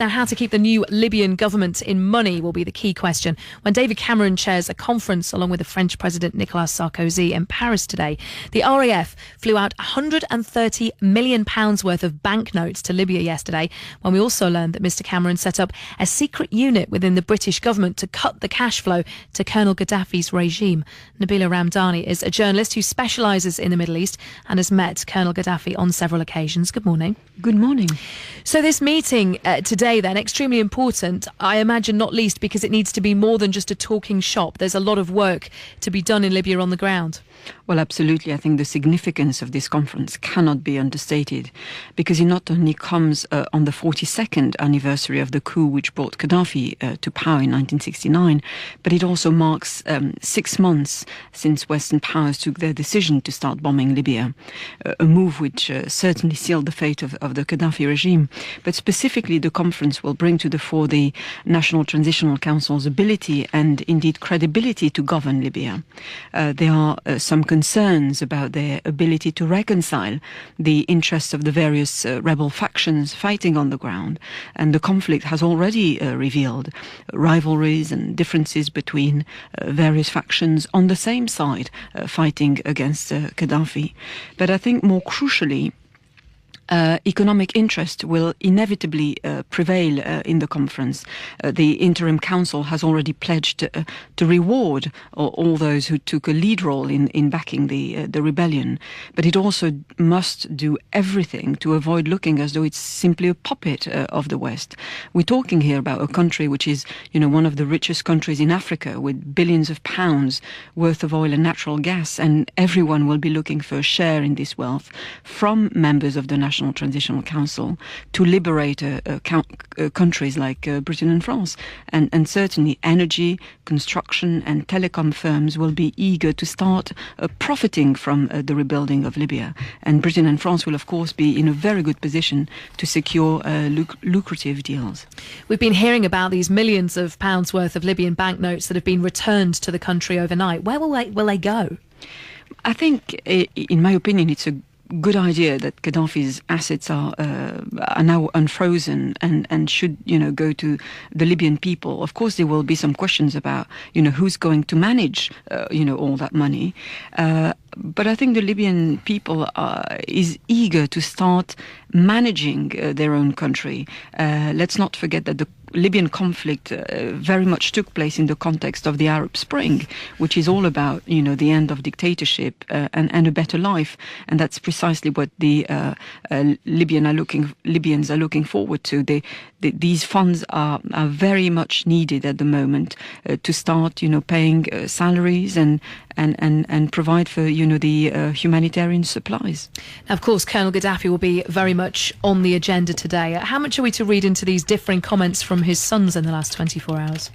Now, how to keep the new Libyan government in money will be the key question when David Cameron chairs a conference along with the French President Nicolas Sarkozy in Paris today. The RAF flew out £130 million worth of banknotes to Libya yesterday, when we also learned that Mr Cameron set up a secret unit within the British government to cut the cash flow to Colonel Gaddafi's regime. Nabila Ramdani is a journalist who specialises in the Middle East and has met Colonel Gaddafi on several occasions. Good morning. Good morning. So this meeting today then, extremely important, I imagine, not least because it needs to be more than just a talking shop. There's a lot of work to be done in Libya on the ground. Well, absolutely. I think the significance of this conference cannot be understated, because it not only comes on the 42nd anniversary of the coup which brought Gaddafi to power in 1969, but it also marks 6 months since Western powers took their decision to start bombing Libya, a move which certainly sealed the fate of the Gaddafi regime. But specifically, the conference will bring to the fore the National Transitional Council's ability and indeed credibility to govern Libya. There are some concerns about their ability to reconcile the interests of the various rebel factions fighting on the ground, and the conflict has already revealed rivalries and differences between various factions on the same side fighting against Gaddafi. But I think more crucially, economic interest will inevitably prevail in the conference. The interim council has already pledged to reward all those who took a lead role in backing the rebellion, but it also must do everything to avoid looking as though it's simply a puppet of the West. We're talking here about a country which is, one of the richest countries in Africa, with billions of pounds worth of oil and natural gas, and everyone will be looking for a share in this wealth from members of the National Transitional Council to liberate countries like Britain and France. And certainly energy, construction and telecom firms will be eager to start profiting from the rebuilding of Libya. And Britain and France will, of course, be in a very good position to secure lucrative deals. We've been hearing about these millions of pounds worth of Libyan banknotes that have been returned to the country overnight. Where will they go? I think, in my opinion, it's a good idea that Gaddafi's assets are now unfrozen and should go to the Libyan people. Of course, there will be some questions about who's going to manage all that money. But I think the Libyan people is eager to start managing their own country. Let's not forget that the Libyan conflict very much took place in the context of the Arab Spring, which is all about the end of dictatorship and a better life, and that's precisely what the Libyans are looking forward to. These funds are very much needed at the moment to start paying salaries and provide for the humanitarian supplies. Now, of course, Colonel Gaddafi will be very much on the agenda today. How much are we to read into these differing comments from his sons in the last 24 hours?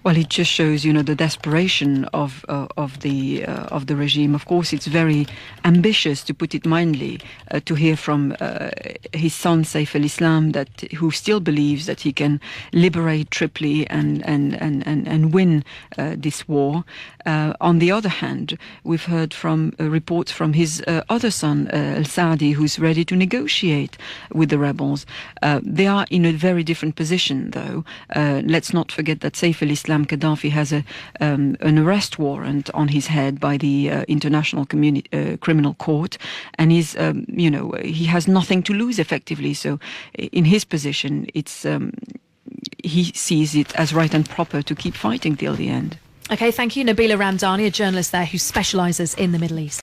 Well, it just shows, the desperation of the regime. Of course, it's very ambitious, to put it mildly, to hear from his son Saif al-Islam, who still believes that he can liberate Tripoli and win this war. On the other hand, we've heard from reports from his other son Al-Saadi, who's ready to negotiate with the rebels. They are in a very different position, though. Let's not forget that Saif al-Islam Gaddafi has an arrest warrant on his head by the International Criminal Court, and he has nothing to lose effectively. So, in his position, he sees it as right and proper to keep fighting till the end. Okay, thank you, Nabila Ramdani, a journalist there who specialises in the Middle East.